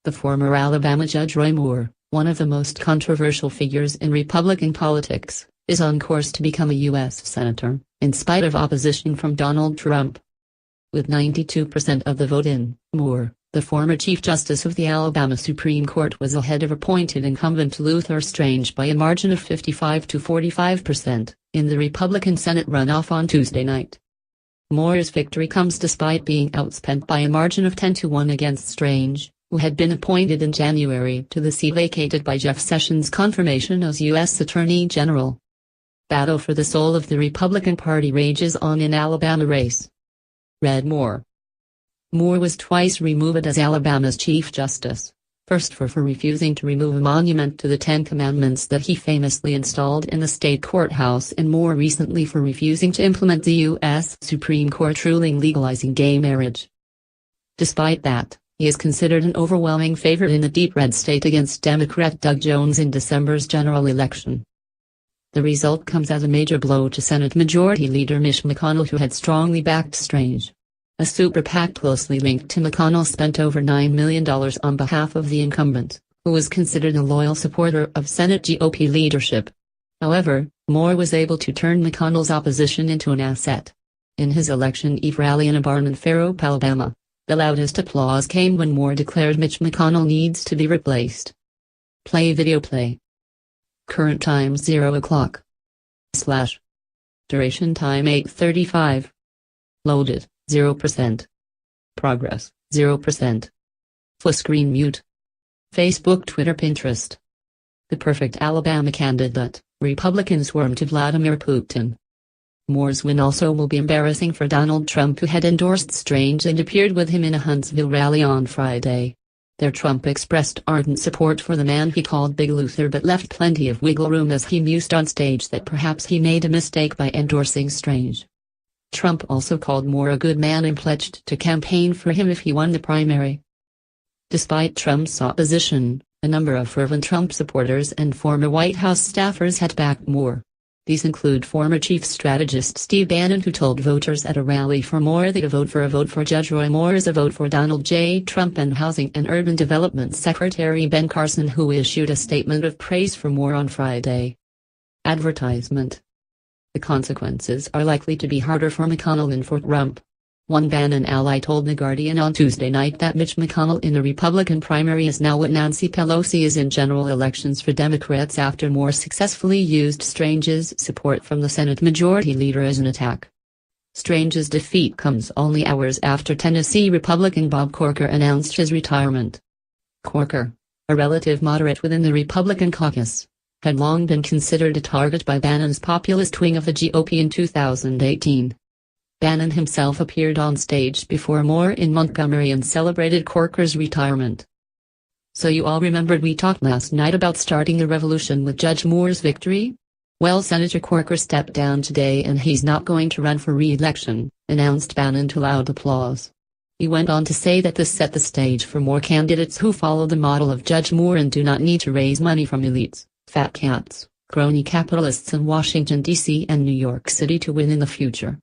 The former Alabama judge Roy Moore, one of the most controversial figures in Republican politics, is on course to become a U.S. Senator, in spite of opposition from Donald Trump. With 92% of the vote in, Moore, the former Chief Justice of the Alabama Supreme Court, was ahead of appointed incumbent Luther Strange by a margin of 55 to 45% in the Republican Senate runoff on Tuesday night. Moore's victory comes despite being outspent by a margin of 10-1 against Strange, who had been appointed in January to the seat vacated by Jeff Sessions' confirmation as U.S. Attorney General. Battle for the soul of the Republican Party rages on in Alabama race. Read more. Moore was twice removed as Alabama's Chief Justice, first for refusing to remove a monument to the Ten Commandments that he famously installed in the state courthouse, and more recently for refusing to implement the U.S. Supreme Court ruling legalizing gay marriage. Despite that, he is considered an overwhelming favorite in the deep red state against Democrat Doug Jones in December's general election. The result comes as a major blow to Senate Majority Leader Mitch McConnell, who had strongly backed Strange. A super PAC closely linked to McConnell spent over $9 million on behalf of the incumbent, who was considered a loyal supporter of Senate GOP leadership. However, Moore was able to turn McConnell's opposition into an asset. In his election eve rally in a barn in Fairhope, Alabama, the loudest applause came when Moore declared Mitch McConnell needs to be replaced. Play video play. Current time 0 o'clock. Duration time 8:35. Loaded, 0%. Progress, 0%. Full screen mute. Facebook, Twitter, Pinterest. The perfect Alabama candidate, Republicans worm to Vladimir Putin. Moore's win also will be embarrassing for Donald Trump, who had endorsed Strange and appeared with him in a Huntsville rally on Friday. There Trump expressed ardent support for the man he called Big Luther, but left plenty of wiggle room as he mused on stage that perhaps he made a mistake by endorsing Strange. Trump also called Moore a good man and pledged to campaign for him if he won the primary. Despite Trump's opposition, a number of fervent Trump supporters and former White House staffers had backed Moore. These include former chief strategist Steve Bannon, who told voters at a rally for Moore that a vote for Judge Roy Moore is a vote for Donald J. Trump, and Housing and Urban Development Secretary Ben Carson, who issued a statement of praise for Moore on Friday. Advertisement. The consequences are likely to be harder for McConnell than for Trump. One Bannon ally told The Guardian on Tuesday night that Mitch McConnell in the Republican primary is now what Nancy Pelosi is in general elections for Democrats after Moore successfully used Strange's support from the Senate Majority Leader as an attack. Strange's defeat comes only hours after Tennessee Republican Bob Corker announced his retirement. Corker, a relative moderate within the Republican caucus, had long been considered a target by Bannon's populist wing of the GOP in 2018. Bannon himself appeared on stage before Moore in Montgomery and celebrated Corker's retirement. So you all remembered we talked last night about starting a revolution with Judge Moore's victory? Well, Senator Corker stepped down today and he's not going to run for re-election, announced Bannon to loud applause. He went on to say that this set the stage for more candidates who follow the model of Judge Moore and do not need to raise money from elites, fat cats, crony capitalists in Washington, D.C. and New York City to win in the future.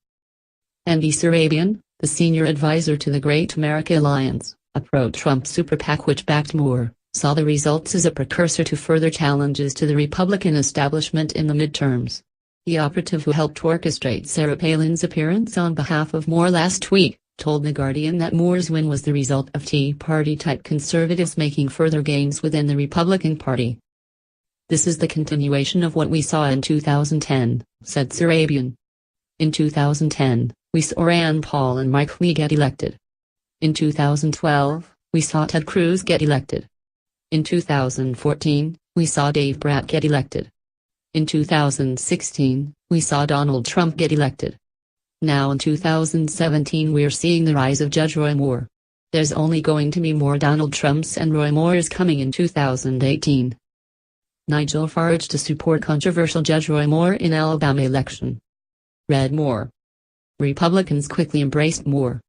Andy Surabian, the senior advisor to the Great America Alliance, a pro-Trump super PAC which backed Moore, saw the results as a precursor to further challenges to the Republican establishment in the midterms. The operative who helped orchestrate Sarah Palin's appearance on behalf of Moore last week told The Guardian that Moore's win was the result of Tea Party-type conservatives making further gains within the Republican Party. This is the continuation of what we saw in 2010, said Surabian. In 2010, we saw Rand Paul and Mike Lee get elected. In 2012, we saw Ted Cruz get elected. In 2014, we saw Dave Brat get elected. In 2016, we saw Donald Trump get elected. Now in 2017 we're seeing the rise of Judge Roy Moore. There's only going to be more Donald Trumps and Roy Moores coming in 2018. Nigel Farage to support controversial Judge Roy Moore in Alabama election. Read more. Republicans quickly embraced Moore.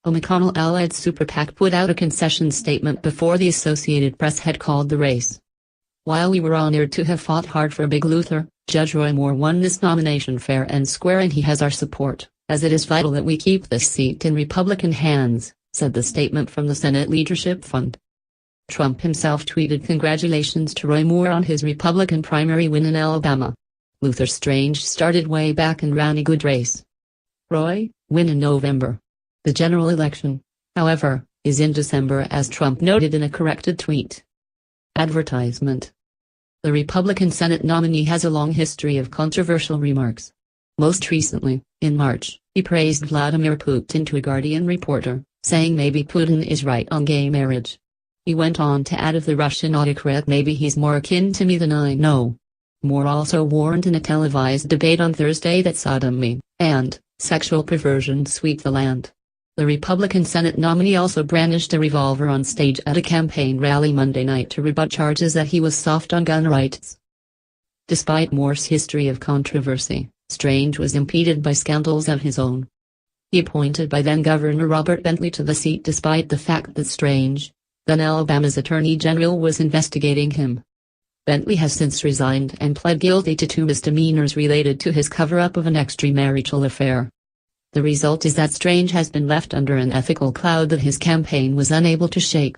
A McConnell-allied super PAC put out a concession statement before the Associated Press had called the race. While we were honored to have fought hard for Big Luther, Judge Roy Moore won this nomination fair and square and he has our support, as it is vital that we keep this seat in Republican hands, said the statement from the Senate Leadership Fund. Trump himself tweeted congratulations to Roy Moore on his Republican primary win in Alabama. Luther Strange started way back and ran a good race. Roy, win in November. The general election, however, is in December, as Trump noted in a corrected tweet. Advertisement. The Republican Senate nominee has a long history of controversial remarks. Most recently, in March, he praised Vladimir Putin to a Guardian reporter, saying maybe Putin is right on gay marriage. He went on to add, of the Russian autocrat, maybe he's more akin to me than I know. Moore also warned in a televised debate on Thursday that sodomy and sexual perversion sweep the land. The Republican Senate nominee also brandished a revolver on stage at a campaign rally Monday night to rebut charges that he was soft on gun rights. Despite Moore's history of controversy, Strange was impeded by scandals of his own. He appointed by then-Governor Robert Bentley to the seat despite the fact that Strange, then Alabama's Attorney General, was investigating him. Bentley has since resigned and pled guilty to 2 misdemeanors related to his cover-up of an extramarital affair. The result is that Strange has been left under an ethical cloud that his campaign was unable to shake.